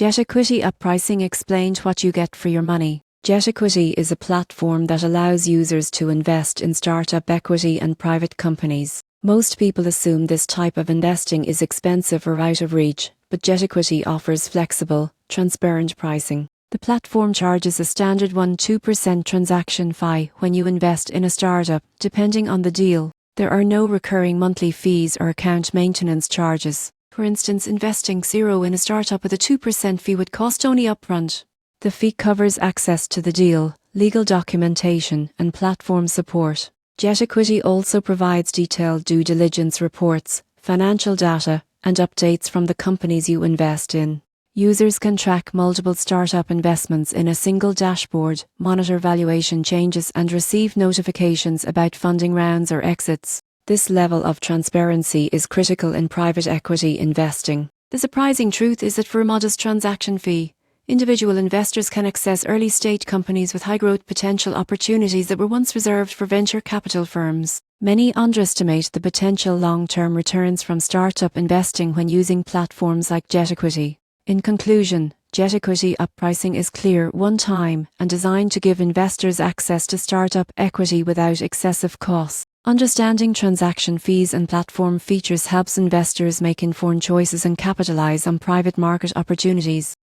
GetEquity app pricing explained what you get for your money. GetEquity is a platform that allows users to invest in startup equity and private companies. Most people assume this type of investing is expensive or out of reach, but GetEquity offers flexible, transparent pricing. The platform charges a standard 1-2% transaction fee when you invest in a startup, depending on the deal. There are no recurring monthly fees or account maintenance charges. For instance, investing $0 in a startup with a 2% fee would cost only upfront. The fee covers access to the deal, legal documentation, and platform support. GetEquity also provides detailed due diligence reports, financial data, and updates from the companies you invest in. Users can track multiple startup investments in a single dashboard, monitor valuation changes, and receive notifications about funding rounds or exits. This level of transparency is critical in private equity investing. The surprising truth is that for a modest transaction fee, individual investors can access early-stage companies with high-growth potential opportunities that were once reserved for venture capital firms. Many underestimate the potential long-term returns from startup investing when using platforms like GetEquity. In conclusion, GetEquity app pricing is clear, one-time, and designed to give investors access to startup equity without excessive costs. Understanding transaction fees and platform features helps investors make informed choices and capitalize on private market opportunities.